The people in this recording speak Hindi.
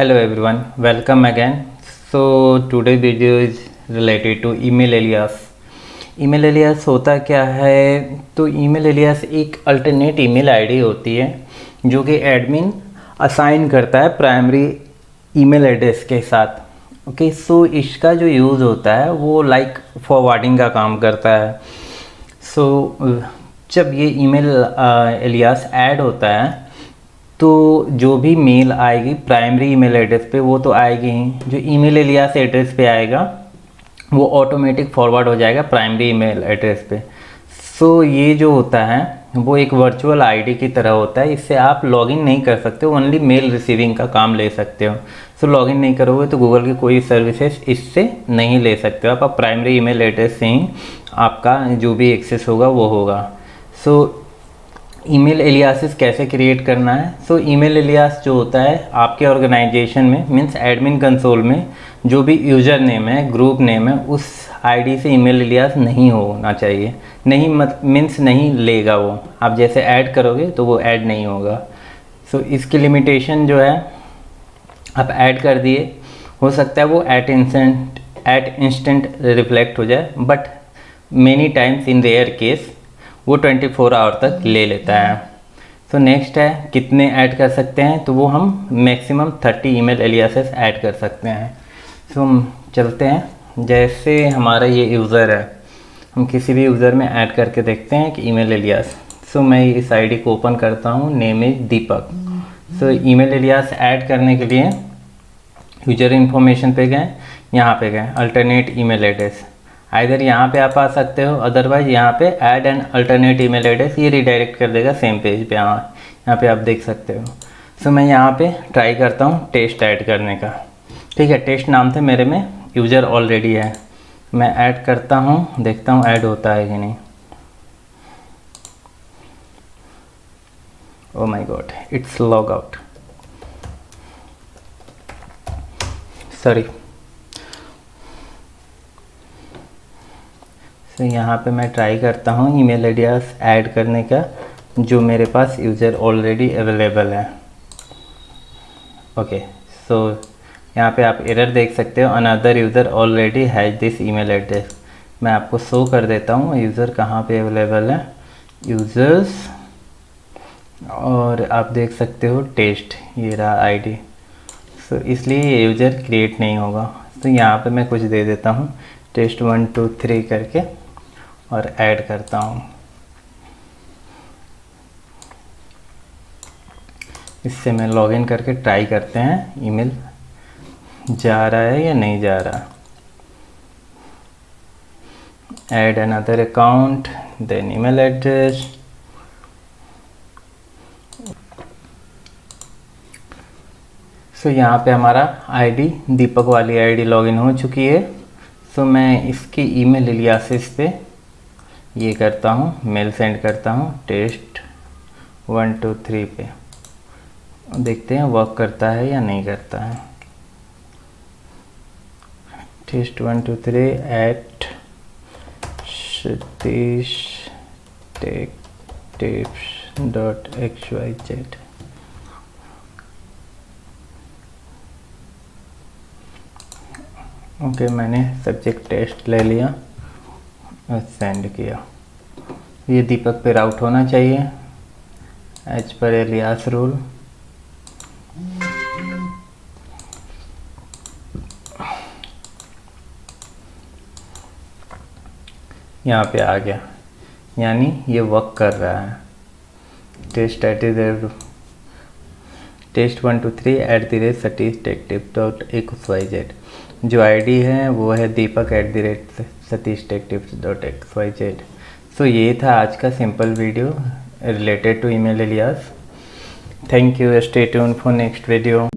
Hello everyone, welcome again. So today's video is related to email alias. Email alias होता क्या है? तो ईमेल एलियास एक अल्टरनेट ईमेल आईडी होती है जो कि एडमिन असाइन करता है प्राइमरी ईमेल एड्रेस के साथ। ओके, सो इसका जो यूज़ होता है वो लाइक फॉरवर्डिंग का काम करता है। सो जब ये ईमेल एलियास ऐड होता है तो जो भी मेल आएगी प्राइमरी ईमेल एड्रेस पे वो तो आएगी ही, जो ईमेल एलियास एड्रेस पे आएगा वो ऑटोमेटिक फॉरवर्ड हो जाएगा प्राइमरी ईमेल एड्रेस पे। सो ये जो होता है वो एक वर्चुअल आईडी की तरह होता है, इससे आप लॉगिन नहीं कर सकते हो, ओनली मेल रिसीविंग का काम ले सकते हो। सो लॉगिन नहीं करोगे तो गूगल की कोई सर्विसेज इससे नहीं ले सकते हो आप प्राइमरी ईमेल एड्रेस से ही आपका जो भी एक्सेस होगा वो होगा। सो ईमेल एलियासेस कैसे क्रिएट करना है? सो ईमेल एलियास जो होता है आपके ऑर्गेनाइजेशन में मीन्स एडमिन कंसोल में जो भी यूज़र नेम है, ग्रुप नेम है, उस आईडी से ईमेल एलियास नहीं होना चाहिए। नहीं मीन्स नहीं लेगा वो, आप जैसे ऐड करोगे तो वो ऐड नहीं होगा। सो इसकी लिमिटेशन जो है आप ऐड कर दिए, हो सकता है वो एट इंस्टेंट रिफ्लेक्ट हो जाए, but many times in rare case वो 24 आवर तक ले लेता है। तो नेक्स्ट है कितने ऐड कर सकते हैं, तो वो हम मैक्सिमम 30 ईमेल एलियासेस ऐड कर सकते हैं। तो हम चलते हैं, जैसे हमारा ये यूज़र है, हम किसी भी यूज़र में ऐड करके देखते हैं कि ईमेल एलियास। सो मैं इस आईडी को ओपन करता हूँ, name is Deepak. So email alias add करने के लिए यूजर इन्फॉर्मेशन पे गए, यहाँ पे गए अल्टरनेट ईमेल एड्रेस, आइधर यहाँ पे आप आ सकते हो, अदरवाइज यहाँ पे add and alternate email address, ये रिडायरेक्ट कर देगा सेम पेज पे। यहाँ पे आप देख सकते हो। सो मैं यहाँ पे ट्राई करता हूँ टेस्ट ऐड करने का। ठीक है, टेस्ट नाम से मेरे में यूज़र ऑलरेडी है, मैं ऐड करता हूँ, देखता हूँ ऐड होता है कि नहीं। Oh my God, it's log out, sorry. तो यहाँ पे मैं ट्राई करता हूँ ईमेल एलियास ऐड करने का जो मेरे पास यूज़र ऑलरेडी अवेलेबल है। ओके, सो यहाँ पे आप एरर देख सकते हो, another user already has this email address. मैं आपको शो कर देता हूँ यूज़र कहाँ पे अवेलेबल है, यूज़र्स, और आप देख सकते हो टेस्ट, ये रहा आईडी। सो इसलिए ये यूज़र क्रिएट नहीं होगा। तो यहाँ पे मैं कुछ दे देता हूँ, टेस्ट 1 2 3 करके, और ऐड करता हूँ। इससे मैं लॉगिन करके ट्राई करते हैं ईमेल जा रहा है या नहीं जा रहा। Add another account, then email address. So यहाँ पे हमारा आईडी दीपक वाली आईडी लॉगिन हो चुकी है। सो मैं इसकी ईमेल एलियासेस पे ये करता हूँ, मेल सेंड करता हूँ टेस्ट 1 2 3 पे, देखते हैं वर्क करता है या नहीं करता है। Test 1 2 3 at Satish tech tips .xyz। Okay, मैंने सब्जेक्ट टेस्ट ले लिया और सेंड किया। ये दीपक पे राउट होना चाहिए एज पर एलियास रूल। यहाँ पे आ गया, यानी ये वर्क कर रहा है। टेस्ट टेस्ट 1 2 3 @सतीश टेक टिप्स.xyz। जो आईडी है वो है दीपक @सतीश टेक टिप्स.xyz। सो ये था आज का simple video related to email alias. Thank you, stay tuned for next video.